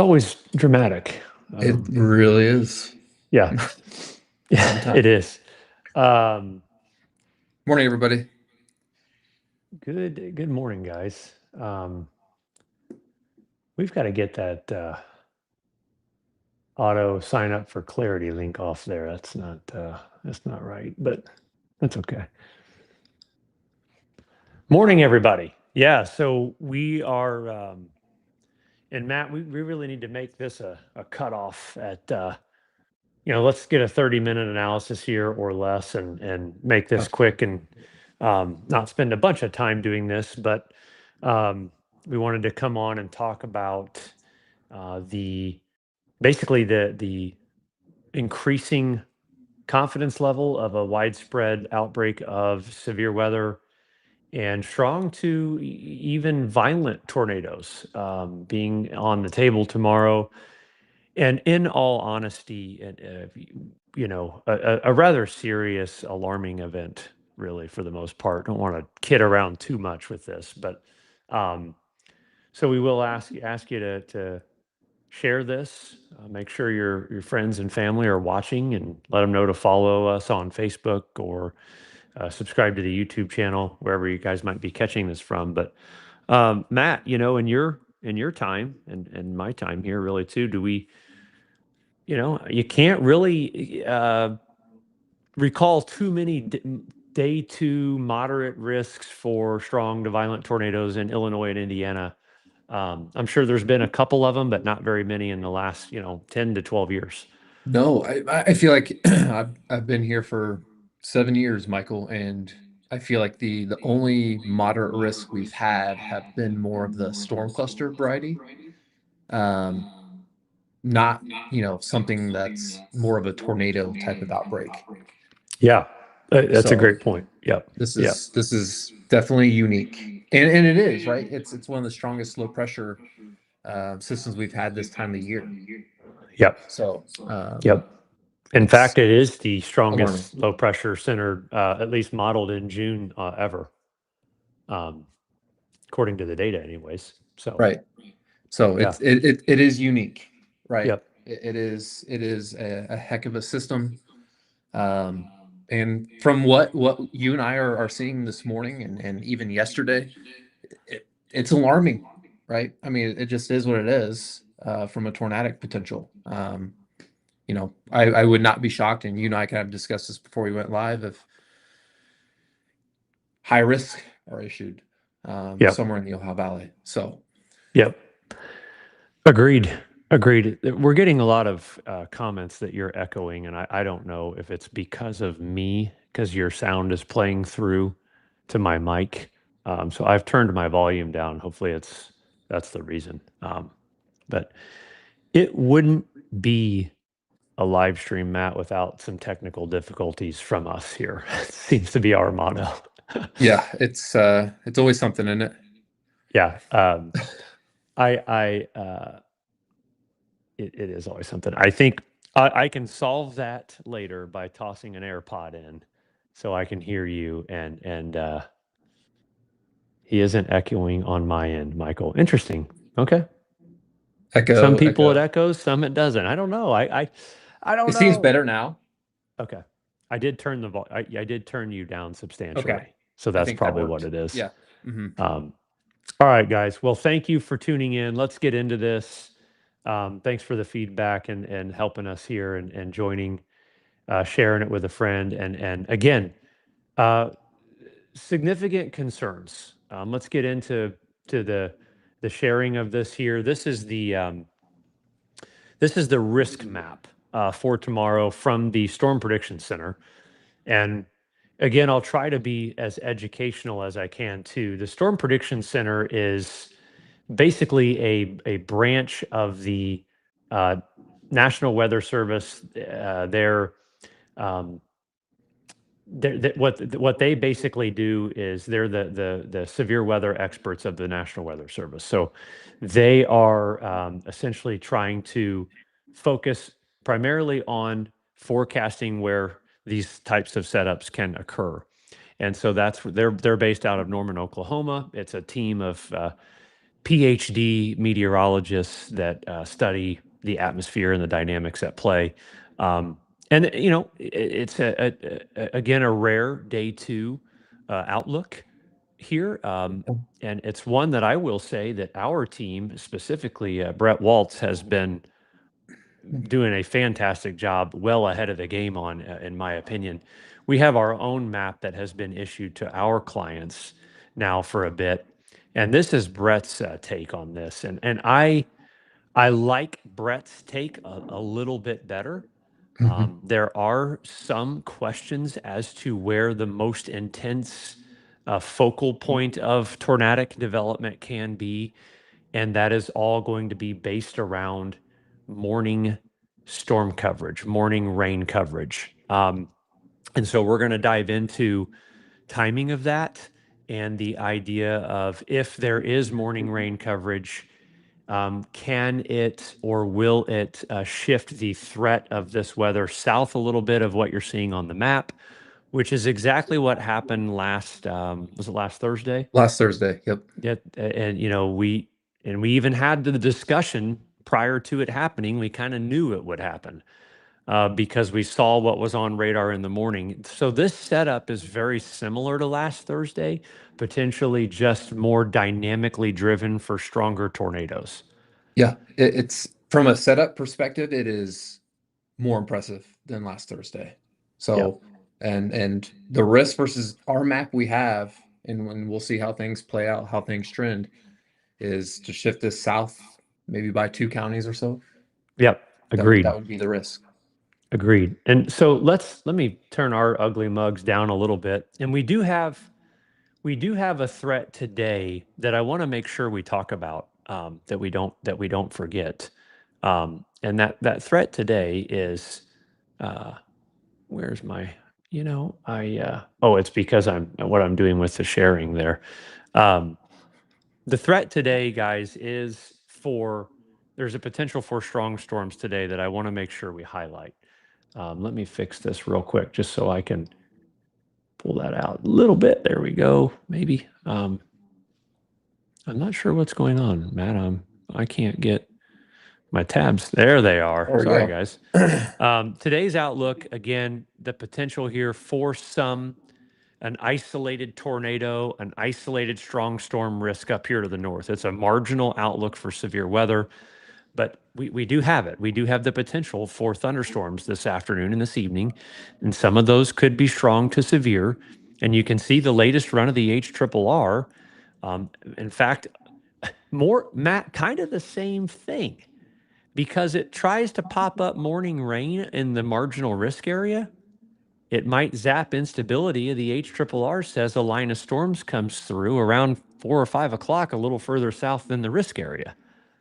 always dramatic. It really is. Yeah, yeah, it is. Um, Morning, everybody. good morning, guys. We've got to get that auto sign up for Clarity link off there. That's not right, but that's okay. Morning, everybody. Yeah, so we are, and Matt, we really need to make this a cutoff at let's get a 30-minute analysis here or less and make this quick and not spend a bunch of time doing this, but we wanted to come on and talk about the basically the increasing confidence level of a widespread outbreak of severe weather and strong to even violent tornadoes being on the table tomorrow. And in all honesty, a rather serious, alarming event, really, for the most part. Don't want to kid around too much with this, but um, so we will ask you to share this. Make sure your friends and family are watching, and let them know to follow us on Facebook or subscribe to the YouTube channel wherever you guys might be catching this from. But Matt, in your time and my time here, really too, do we? You can't really recall too many day two moderate risks for strong to violent tornadoes in Illinois and Indiana. I'm sure there's been a couple of them, but not very many in the last, 10 to 12 years. No, I feel like I've been here for 7 years, Michael, and I feel like the only moderate risk we've had have been more of the storm cluster variety. Um, Not, something that's more of a tornado type of outbreak. Yeah, that's a So great point. Yep. this Yep. is this is definitely unique. And it is, right? It's one of the strongest low pressure systems we've had this time of year. Yep. So Yep. In it's fact, it is the alarming. strongest low pressure center, at least modeled in June ever, um, according to the data, anyways. So, Right. So yeah. it is unique, right? Yep. It is a heck of a system. Um, and from what you and I are seeing this morning and even yesterday, it's alarming, right? I mean, it just is what it is from a tornadic potential. I would not be shocked, and you and I kind of discussed this before we went live, if high risk are issued Yep. somewhere in the Ohio Valley. So, Yep. Agreed. Agreed. We're getting a lot of comments that you're echoing, and I don't know if it's because of me, because your sound is playing through to my mic. So I've turned my volume down. Hopefully, that's the reason. But it wouldn't be a live stream, Matt, without some technical difficulties from us here. It seems to be our motto. yeah, it's always something in it. Yeah. It is always something. I think I can solve that later by tossing an AirPod in, so I can hear you, and he isn't echoing on my end, Michael. Interesting. Okay. Some people it Echo. echoes, some it doesn't. I don't know. I don't It seems know. better now. Okay. I did turn I did turn you down Okay. substantially, so I that's think that probably what worked. it is. Yeah. Hmm. All right, guys. Well, thank you for tuning in. Let's get into this. Thanks for the feedback and helping us here and joining, sharing it with a friend. And again, uh, significant concerns. Let's get into the sharing of this here. This is the risk map for tomorrow from the Storm Prediction Center. And again, I'll try to be as educational as I can too. The Storm Prediction Center is basically a branch of the uh, National Weather Service. Um, what they basically do is they're the severe weather experts of the National Weather Service. So they are essentially trying to focus primarily on forecasting where these types of setups can occur. And so that's they're based out of Norman, Oklahoma. It's a team of PhD meteorologists that study the atmosphere and the dynamics at play. Um, and it's again a rare day two outlook here. And it's one that I will say that our team, specifically Brett Waltz, has been doing a fantastic job, well ahead of the game on, in my opinion. We have our own map that has been issued to our clients now for a bit, and this is Brett's take on this. And I like Brett's take a little bit better. Mhm. There are some questions as to where the most intense focal point of tornadic development can be, and that is all going to be based around morning storm coverage, morning rain coverage. And so we're going to dive into timing of that and the idea of if there is morning rain coverage, can it or will it shift the threat of this weather south a little bit of what you're seeing on the map, which is exactly what happened last, was it last Thursday? Last Thursday. Yep. Yeah, and we even had the discussion prior to it happening. We kind of knew it would happen because we saw what was on radar in the morning. So this setup is very similar to last Thursday, potentially just more dynamically driven for stronger tornadoes. Yeah. It's from a setup perspective, it is more impressive than last Thursday. Yep. So, and the risk versus our map we have, and when we'll see how things play out, how things trend, is to shift this south maybe by 2 counties or so. Yep. That Agreed. would be the risk. Agreed. And so let me turn our ugly mugs down a little bit. And we do have a threat today that I want to make sure we talk about, that we don't forget. And that threat today is, uh, where's my, oh, it's because I'm doing with the sharing there. Um, the threat today, guys, is for there's a potential for strong storms today that I want to make sure we highlight. Let me fix this real quick just so I can pull that out a little bit. There we go. Maybe. I'm not sure what's going on, Matt. I can't get my tabs. There they are. There we Sorry, go. guys. Today's outlook, again, the potential here for an isolated tornado, an isolated strong storm risk up here to the north. It's a marginal outlook for severe weather, but we do have it. We do have the potential for thunderstorms this afternoon and this evening, and some of those could be strong to severe. And you can see the latest run of the HRRR. In fact, more, Matt, kind of the same thing because it tries to pop up morning rain in the marginal risk area. It might zap instability. The HRRR says a line of storms comes through around 4 or 5 o'clock, a little further south than the risk area.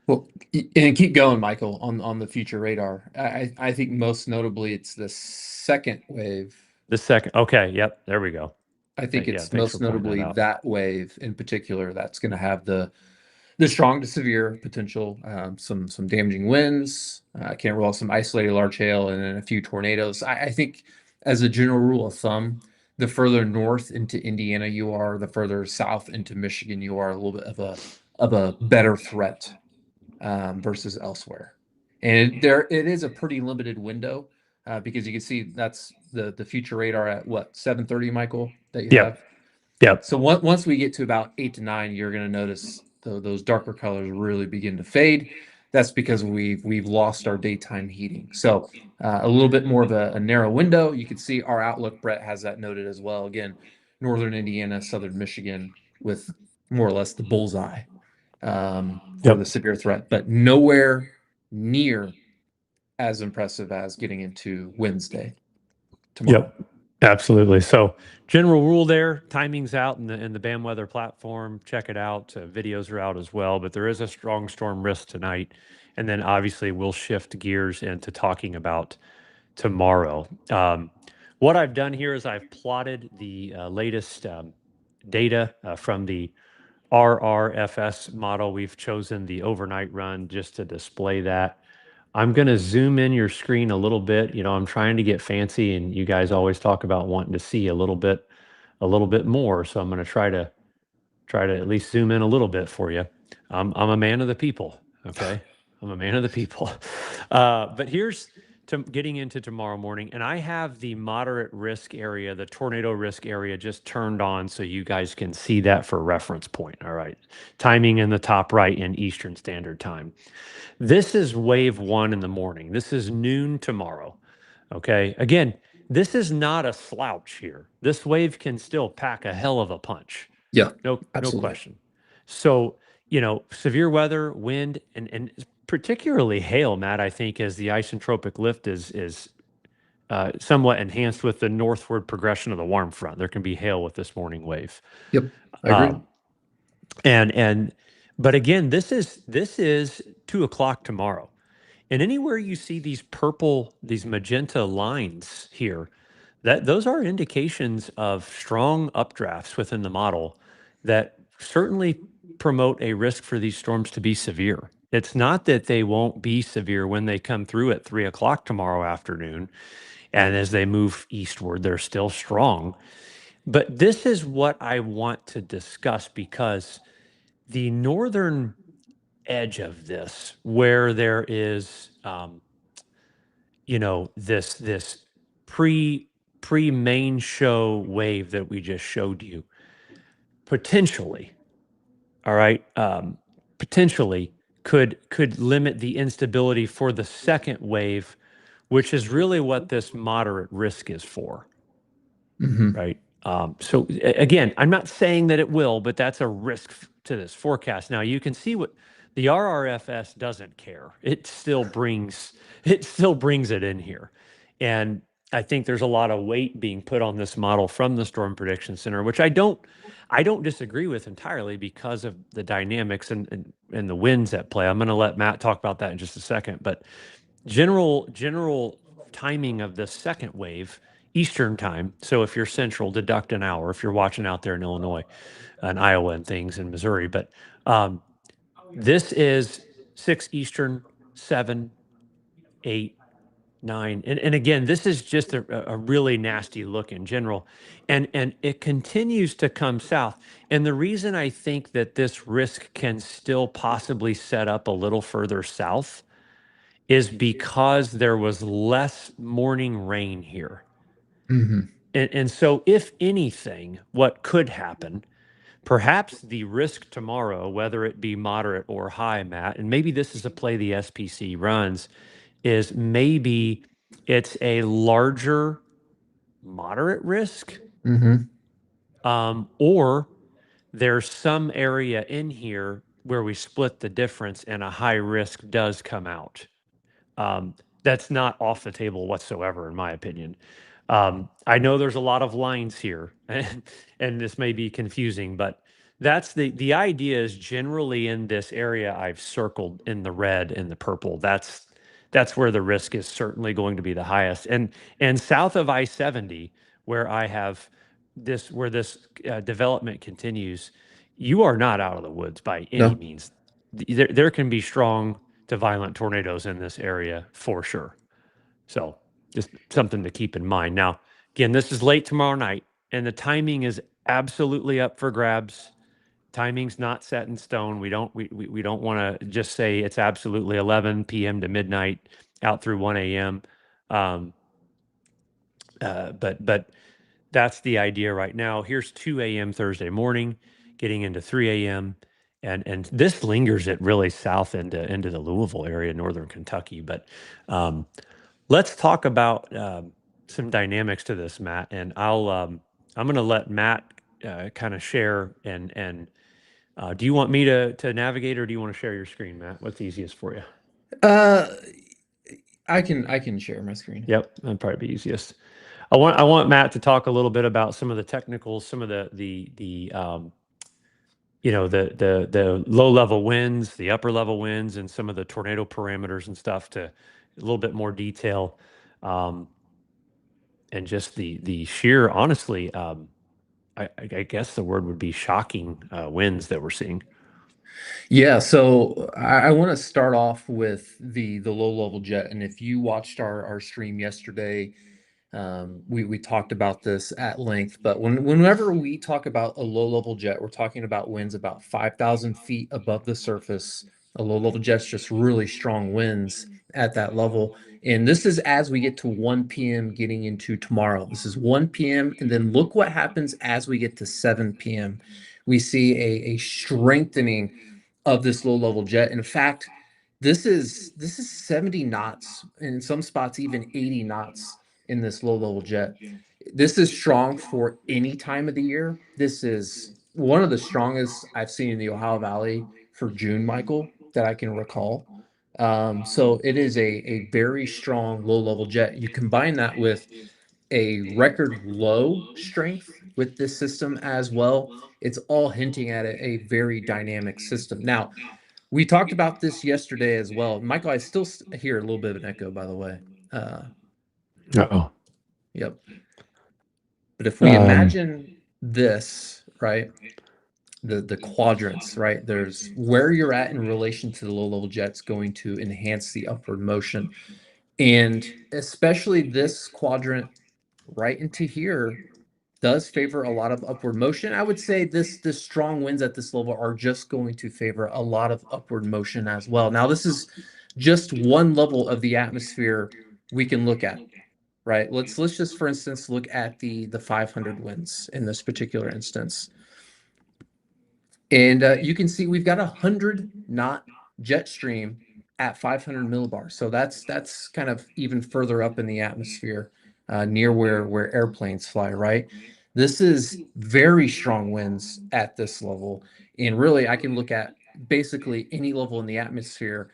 Well, and keep going, Michael, on the future radar. I think most notably it's the second wave. The second, okay, yep, there we go. I think Yeah, it's thanks for most pointing that notably out. that wave in particular that's going to have the strong to severe potential, some damaging winds. I can't rule out some isolated large hail and then a few tornadoes. I think as a general rule of thumb, the further north into Indiana you are, the further south into Michigan you are, a little bit of a better threat versus elsewhere. And it is a pretty limited window because you can see that's the future radar at what 7:30, Michael, that you have. Yep, yep, So once we get to about 8 to 9, you're going to notice those darker colors really begin to fade. That's because we've lost our daytime heating. So a little bit more of a narrow window. You can see our outlook. Brett has that noted as well. Again, northern Indiana, southern Michigan, with more or less the bullseye for the yep, severe threat, but nowhere near as impressive as getting into Wednesday tomorrow. yep. Absolutely. So, general rule there: timing's out in the BAM weather platform. Check it out. Videos are out as well. But there is a strong storm risk tonight, and then obviously we'll shift gears into talking about tomorrow. What I've done here is I've plotted the latest data from the RRFS model. We've chosen the overnight run just to display that. I'm going to zoom in your screen a little bit. I'm trying to get fancy, and you guys always talk about wanting to see a little bit more. So I'm going to try to at least zoom in a little bit for you. I'm a man of the people. Okay, I'm a man of the people. But here's to getting into tomorrow morning, and I have the moderate risk area, the tornado risk area, just turned on so you guys can see that for reference point. All right, timing in the top right in Eastern Standard Time. This is wave one in the morning. This is noon tomorrow. Okay. Again, this is not a slouch here. This wave can still pack a hell of a punch. Yeah, No absolutely. question. So, severe weather, wind, and particularly hail, Matt, I think, as the isentropic lift is somewhat enhanced with the northward progression of the warm front. There can be hail with this morning wave. Yep, I agree. Um, and but again, this is 2 o'clock tomorrow. And anywhere you see these purple, these magenta lines here, that those are indications of strong updrafts within the model that certainly promote a risk for these storms to be severe. It's not that they won't be severe when they come through at 3 o'clock tomorrow afternoon. And as they move eastward, they're still strong. But this is what I want to discuss because the northern edge of this, where there is this pre main show wave that we just showed you, potentially, all right, potentially could limit the instability for the second wave, which is really what this moderate risk is for, Hmm. right? So again, I'm not saying that it will, but that's a risk to this forecast. Now you can see what the RRFS doesn't care. It still brings it in here, and I think there's a lot of weight being put on this model from the Storm Prediction Center, which I don't disagree with entirely because of the dynamics and the winds at play. I'm going to let Matt talk about that in just a second, but general timing of the second wave, Eastern time. So if you're Central, deduct an hour. If you're watching out there in Illinois and Iowa and things in Missouri, but um, this is 6 Eastern, 7, 8, 9, and again, this is just a really nasty look in general, and it continues to come south. And the reason I think that this risk can still possibly set up a little further south is because there was less morning rain here. Hmm. And so, if anything, what could happen, perhaps the risk tomorrow, whether it be moderate or high, Matt, and maybe this is a play the SPC runs, is maybe it's a larger moderate risk, Hmm. or there's some area in here where we split the difference and a high risk does come out. Um, that's not off the table whatsoever, in my opinion. I know there's a lot of lines here, and this may be confusing, but that's the idea is generally in this area I've circled in the red and the purple. That's where the risk is certainly going to be the highest. And south of I-70, where I have this development continues, you are not out of the woods by any No. means. There can be strong to violent tornadoes in this area for sure. So just something to keep in mind. Now, again, this is late tomorrow night, and the timing is absolutely up for grabs. Timing's not set in stone. We don't want to just say it's absolutely 11 p.m. to midnight out through 1 a.m. Um, but that's the idea right now. Here's 2 a.m. Thursday morning, getting into 3 a.m. And this lingers it really south into the Louisville area, northern Kentucky. But um, let's talk about some dynamics to this, Matt. And I'm going to let Matt kind of share. And do you want me to navigate, or do you want to share your screen, Matt? What's easiest for you? Uh, I can share my screen. Yep, that'd probably be easiest. I want Matt to talk a little bit about some of the technicals, some of the low level winds, the upper level winds, and some of the tornado parameters and stuff to a little bit more detail, um, and just the sheer, honestly, I guess the word would be shocking winds that we're seeing. Yeah, so I want to start off with the low level jet, and if you watched our stream yesterday, We talked about this at length, but whenever we talk about a low-level jet, we're talking about winds about 5,000 feet above the surface. A low-level jet's just really strong winds at that level. And this is as we get to 1 p.m. getting into tomorrow. This is 1 p.m. And then look what happens as we get to 7 p.m. We see a strengthening of this low-level jet. In fact, this is 70 knots, in some spots even 80 knots in this low-level jet. This is strong for any time of the year. This is one of the strongest I've seen in the Ohio Valley for June, Michael, that I can recall. So it is a very strong low-level jet. You combine that with a record low strength with this system as well. It's all hinting at a very dynamic system. Now, we talked about this yesterday as well. Michael, I still hear a little bit of an echo, by the way. Uh, Uh-oh. yep. But if we Um, imagine this, right, the quadrants, right, there's where you're at in relation to the low level jet's going to enhance the upward motion. And especially this quadrant right into here does favor a lot of upward motion. I would say this strong winds at this level are just going to favor a lot of upward motion as well. Now, this is just one level of the atmosphere we can look at, right? Let's just, for instance, look at the 500 winds in this particular instance. And you can see we've got a 100-knot jet stream at 500 millibars. So that's kind of even further up in the atmosphere, near where airplanes fly, right? This is very strong winds at this level. And really, I can look at basically any level in the atmosphere,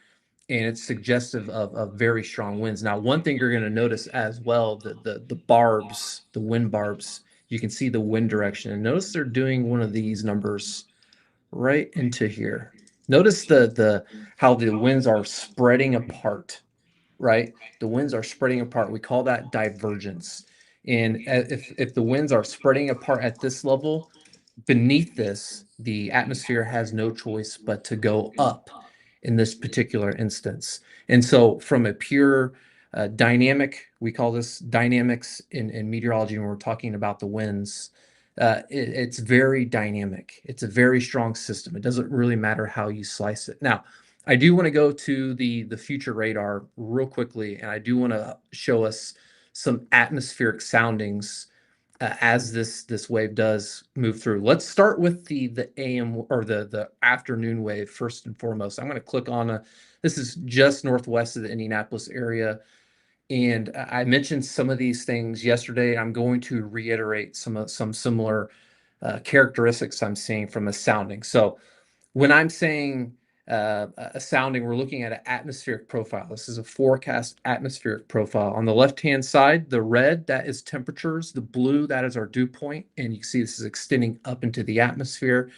and it's suggestive of very strong winds. Now, one thing you're going to notice as well, the barbs, the wind barbs, you can see the wind direction. And notice they're doing one of these numbers right into here. Notice the how the winds are spreading apart, right? The winds are spreading apart. We call that divergence. And if the winds are spreading apart at this level, beneath this, the atmosphere has no choice but to go up in this particular instance. And so, from a pure dynamic, we call this dynamics in meteorology when we're talking about the winds. It's very dynamic. It's a very strong system. It doesn't really matter how you slice it. Now, I do want to go to the future radar real quickly, and I do want to show us some atmospheric soundings as this wave does move through. Let's start with the AM or the afternoon wave first and foremost. I'm going to click on this is just northwest of the Indianapolis area. And I mentioned some of these things yesterday. I'm going to reiterate some similar characteristics I'm seeing from a sounding. So when I'm saying a sounding, we're looking at an atmospheric profile. This is a forecast atmospheric profile. On the left-hand side, the red, that is temperatures. The blue, that is our dew point. And you can see this is extending up into the atmosphere.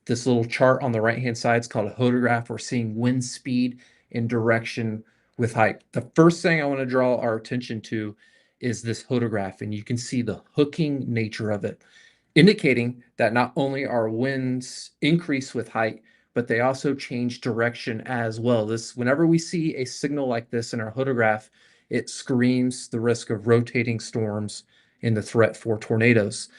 This little chart on the right-hand side is called a hodograph. We're seeing wind speed and direction with height. The first thing I want to draw our attention to is this hodograph, and you can see the hooking nature of it, indicating that not only are winds increase with height, but they also change direction as well. Whenever we see a signal like this in our hodograph, it screams the risk of rotating storms and the threat for tornadoes.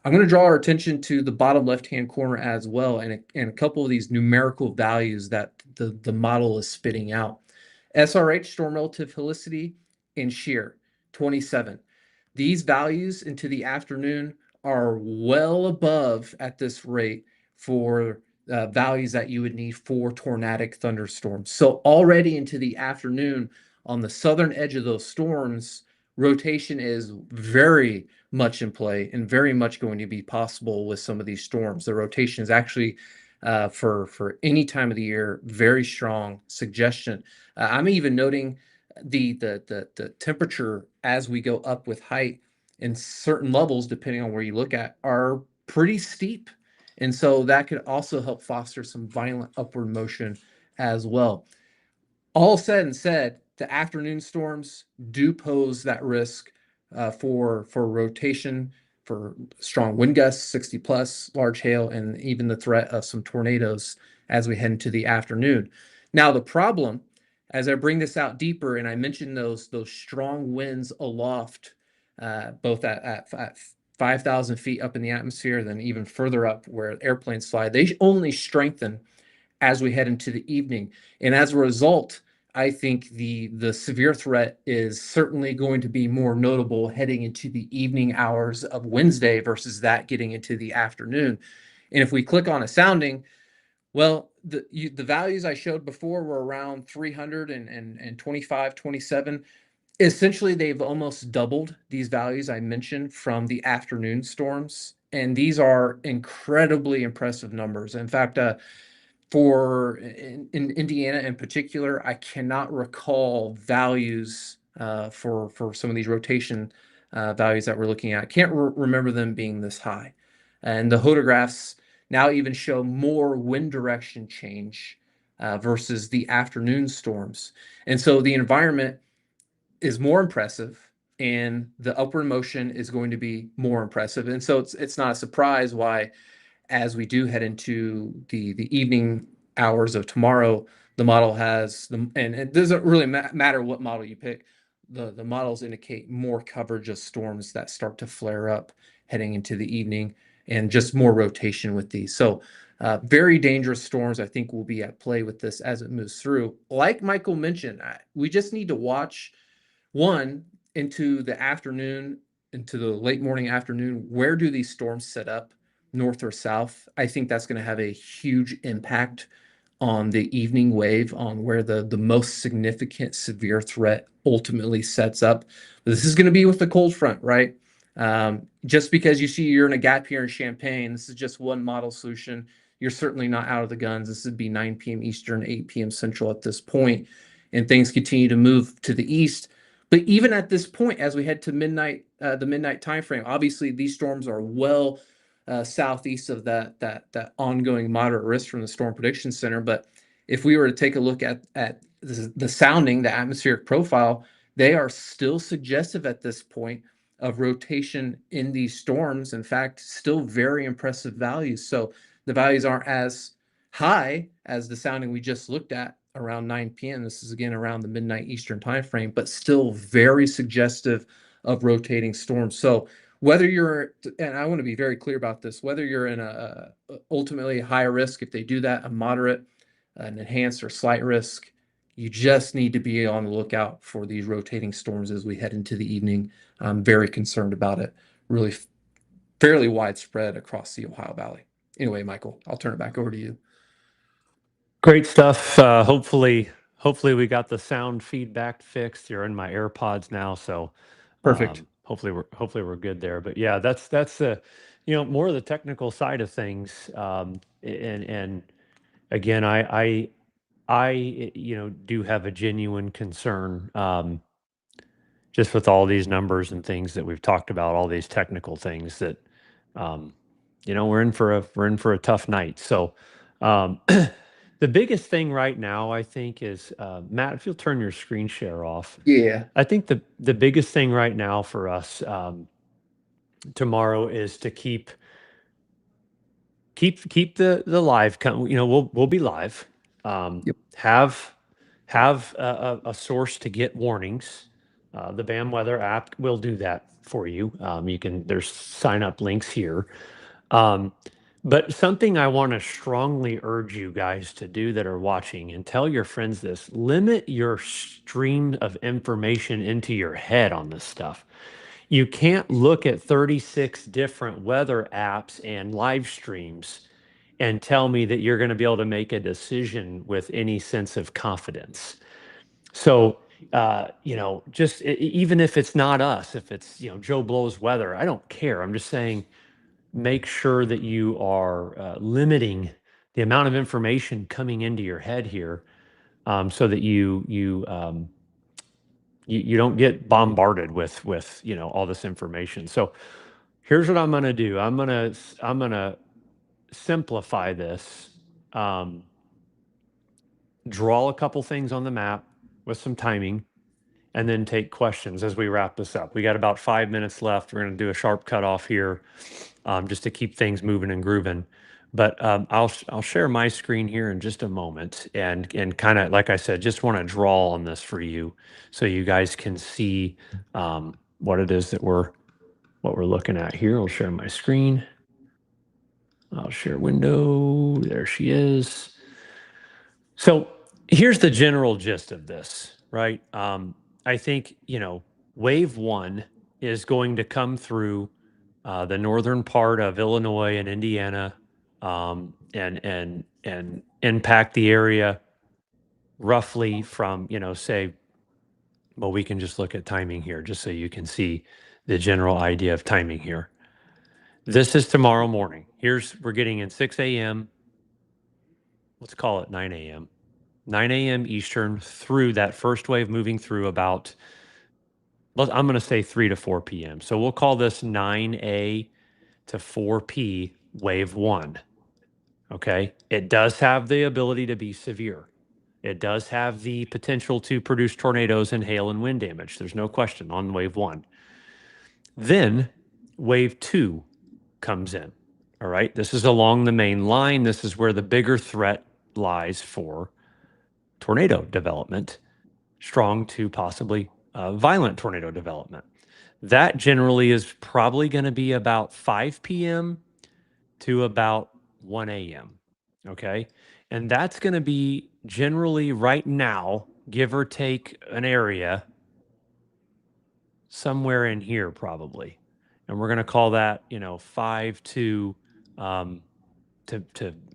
I'm going to draw our attention to the bottom left-hand corner as well, and a couple of these numerical values that the model is spitting out. SRH, storm relative helicity, and shear, 27. These values into the afternoon are well above at this rate for values that you would need for tornadic thunderstorms. So already into the afternoon on the southern edge of those storms, rotation is very much in play and very much going to be possible with some of these storms. The rotation is actually for any time of the year very strong suggestion. I'm even noting the temperature as we go up with height in certain levels, depending on where you look at, are pretty steep. And so that could also help foster some violent upward motion as well. All said and said, the afternoon storms do pose that risk for rotation, for strong wind gusts, 60 plus, large hail, and even the threat of some tornadoes as we head into the afternoon. Now, the problem, as I bring this out deeper, and I mentioned those strong winds aloft both at 5,000 feet up in the atmosphere, then even further up where airplanes fly. They only strengthen as we head into the evening. And as a result, I think the severe threat is certainly going to be more notable heading into the evening hours of Wednesday versus that getting into the afternoon. And if we click on a sounding, well, the values I showed before were around 300 and 25, 27. Essentially, they've almost doubled these values I mentioned from the afternoon storms. And these are incredibly impressive numbers. In fact, for in Indiana in particular, I cannot recall values for some of these rotation values that we're looking at. I can't remember them being this high. And the photographs now even show more wind direction change versus the afternoon storms. And so the environment is more impressive and the upward motion is going to be more impressive. And so it's not a surprise why as we do head into the evening hours of tomorrow, the model has and it doesn't really matter what model you pick. The models indicate more coverage of storms that start to flare up heading into the evening and just more rotation with these. So very dangerous storms, I think, will be at play with this as it moves through. Like Michael mentioned, we just need to watch one into the afternoon, into the late morning afternoon. Where do these storms set up, north or south? I think that's going to have a huge impact on the evening wave, on where the most significant severe threat ultimately sets up. This is going to be with the cold front, right? Just because you see you're in a gap here in Champaign, this is just one model solution. You're certainly not out of the guns. This would be 9 p.m. Eastern, 8 p.m. Central at this point, and things continue to move to the east. But even at this point, as we head to midnight, the midnight time frame, obviously these storms are well southeast of that ongoing moderate risk from the Storm Prediction Center. But if we were to take a look at the sounding, the atmospheric profile, they are still suggestive at this point of rotation in these storms. In fact, still very impressive values. So the values aren't as high as the sounding we just looked at around 9 p.m. This is again around the midnight Eastern time frame, but still very suggestive of rotating storms. So whether you're, and I want to be very clear about this, whether you're in a ultimately a high risk, if they do that, a moderate, an enhanced or slight risk, you just need to be on the lookout for these rotating storms as we head into the evening. I'm very concerned about it. Really fairly widespread across the Ohio Valley. Anyway, Michael, I'll turn it back over to you. Great stuff. Hopefully we got the sound feedback fixed. You're in my AirPods now, so Perfect. hopefully we're good there. But yeah, that's more of the technical side of things. And again, I do have a genuine concern, just with all these numbers and things that we've talked about, all these technical things that um, we're in for a tough night. So the biggest thing right now, I think, is Matt. If you'll turn your screen share off, Yeah. I think the biggest thing right now for us tomorrow is to keep the live. We'll be live. Yep. Have a source to get warnings. The BAM Weather app will do that for you. There's sign up links here. Um, but something I want to strongly urge you guys to do that are watching, and tell your friends this: limit your stream of information into your head on this stuff. You can't look at 36 different weather apps and live streams and tell me that you're going to be able to make a decision with any sense of confidence. So, just even if it's not us, if it's, Joe Blow's weather, I don't care. I'm just saying, make sure that you are limiting the amount of information coming into your head here, so that you don't get bombarded with all this information. So here's what I'm going to do. I'm going to simplify this. Um, Draw a couple things on the map with some timing, and then take questions as we wrap this up. We got about 5 minutes left. We're going to do a sharp cutoff here, just to keep things moving and grooving. But I'll share my screen here in just a moment, and kind of like I said, just want to draw on this for you so you guys can see what it is that we're looking at here. I'll share my screen. I'll share window. There she is. So here's the general gist of this, right? I think, wave one is going to come through the northern part of Illinois and Indiana, and impact the area roughly from, say, well, we can just look at timing here just so you can see the general idea of timing here. This is tomorrow morning. We're getting in 6 a.m. Let's call it 9 a.m. 9 a.m. Eastern through that first wave moving through about, I'm going to say 3 to 4 p.m. So we'll call this 9A to 4P wave one. Okay. It does have the ability to be severe. It does have the potential to produce tornadoes and hail and wind damage. There's no question on wave one. Then wave two comes in. All right. This is along the main line. This is where the bigger threat lies for tornado development, strong to possibly violent tornado development. That generally is probably going to be about 5 p.m. to about 1 a.m. Okay. And that's going to be generally right now, give or take an area somewhere in here, probably. And we're going to call that, 5 um, to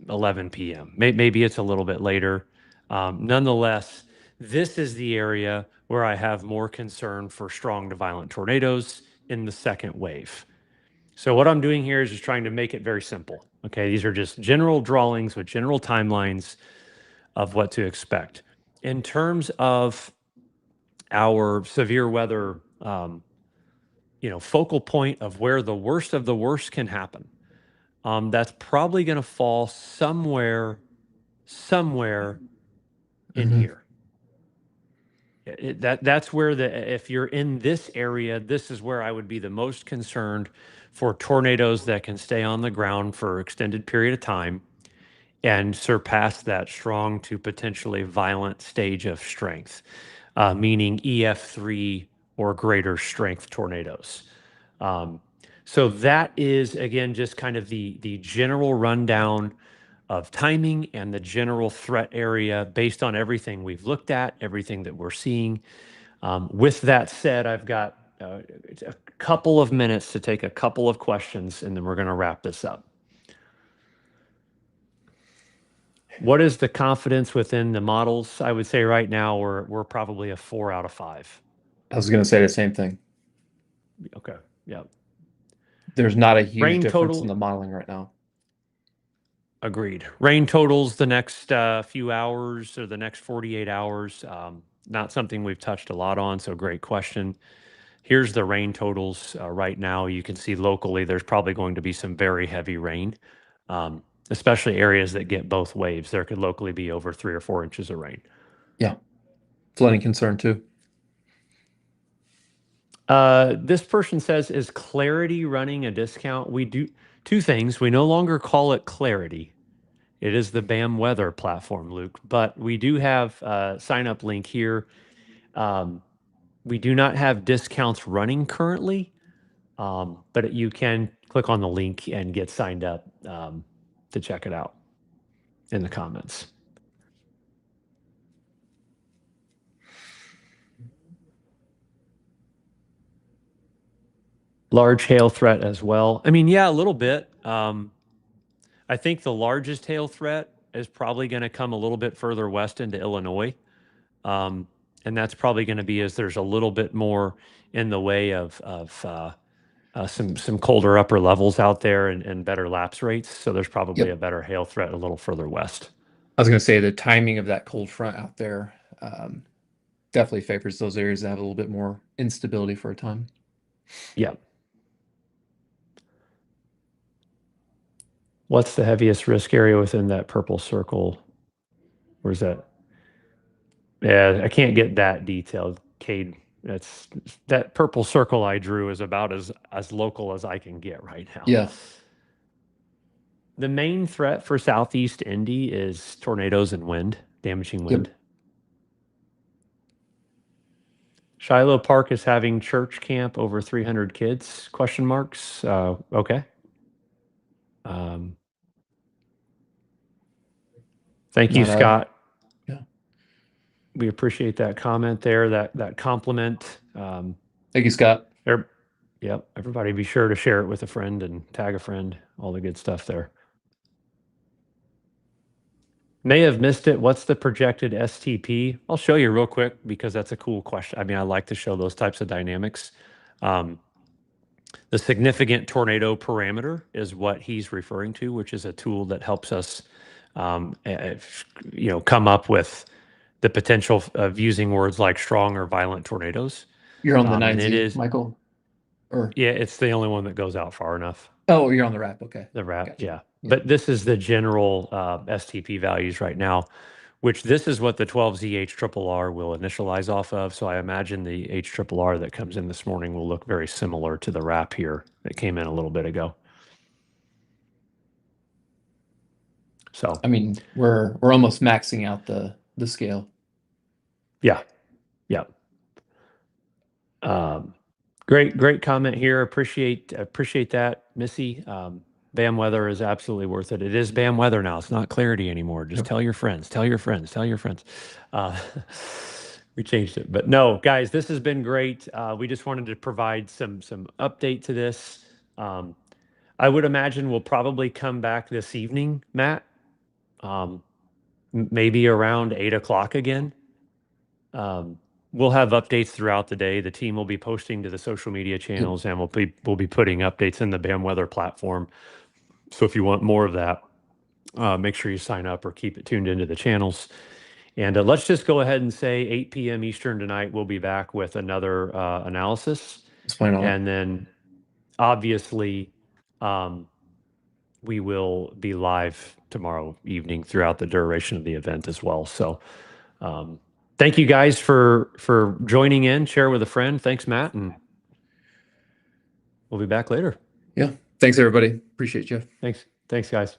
11 p.m. Maybe it's a little bit later. Nonetheless, this is the area where I have more concern for strong to violent tornadoes in the second wave. So what I'm doing here is just trying to make it very simple. Okay, these are just general drawings with general timelines of what to expect. In terms of our severe weather, focal point of where the worst of the worst can happen, that's probably going to fall somewhere in Hmm. here. That's where if you're in this area, this is where I would be the most concerned for tornadoes that can stay on the ground for extended period of time and surpass that strong to potentially violent stage of strength, meaning EF3 or greater strength tornadoes. Um, so that is, again, just kind of the general rundown of timing and the general threat area based on everything we've looked at, everything that we're seeing. With that said, I've got a couple of minutes to take a couple of questions, and then we're going to wrap this up. What is the confidence within the models? I would say right now we're probably a 4 out of 5. I was going to say the same thing. Okay. Yeah. There's not a huge Rain difference in total. the modeling right now. Agreed. Rain totals the next few hours or the next 48 hours. Not something we've touched a lot on, so great question. Here's the rain totals right now. You can see locally there's probably going to be some very heavy rain, especially areas that get both waves. There could locally be over 3 or 4 inches of rain. Yeah. Flooding concern too. This person says, is Clarity running a discount? We do two things. We no longer call it Clarity. It is the BAM weather platform, Luke, but we do have a sign up link here. We do not have discounts running currently, but you can click on the link and get signed up to check it out in the comments. Large hail threat as well. I mean, yeah, a little bit. I think the largest hail threat is probably going to come a little bit further west into Illinois. And that's probably going to be as there's a little bit more in the way of some colder upper levels out there and better lapse rates. So there's probably a Yep. better hail threat a little further west. I was going to say the timing of that cold front out there definitely favors those areas that have a little bit more instability for a time. Yeah. What's the heaviest risk area within that purple circle? Where's that? Yeah, I can't get that detailed, Cade. That's that purple circle I drew is about as local as I can get right now. Yeah. The main threat for Southeast Indy is tornadoes and wind, damaging wind. Yep. Shiloh Park is having church camp, over 300 kids, question marks. Okay. Thank you, Not Scott. yeah. We appreciate that comment there, that compliment. Thank you, Scott. Yep, everybody be sure to share it with a friend and tag a friend, all the good stuff there. May have missed it. What's the projected STP? I'll show you real quick because that's a cool question. I mean, I like to show those types of dynamics. The significant tornado parameter is what he's referring to, which is a tool that helps us, come up with the potential of using words like strong or violent tornadoes. You're on the And it 9Z, is, Michael? Or yeah, it's the only one that goes out far enough. oh, you're on the wrap. Okay. The wrap, Gotcha. yeah. Yeah. But this is the general STP values right now, which this is what the 12Z HRRR will initialize off of. So I imagine the HRRR that comes in this morning will look very similar to the wrap here that came in a little bit ago. So I mean, we're almost maxing out the scale. yeah, yeah. Great comment here. Appreciate that, Missy. BAM weather is absolutely worth it. It is BAM weather now. It's not clarity anymore. Just Yep. tell your friends. Tell your friends. Tell your friends. We changed it, but no, guys, this has been great. We just wanted to provide some update to this. I would imagine we'll probably come back this evening, Matt. Maybe around 8 o'clock again. We'll have updates throughout the day. The team will be posting to the social media channels, and we'll be putting updates in the BAM weather platform. So if you want more of that, make sure you sign up or keep it tuned into the channels. And let's just go ahead and say 8 p.m. Eastern tonight, we'll be back with another analysis. And then obviously, we will be live tomorrow evening throughout the duration of the event as well. So thank you guys for joining in. Share with a friend. Thanks, Matt. And we'll be back later. Yeah. Thanks, everybody. Appreciate you. Thanks, guys.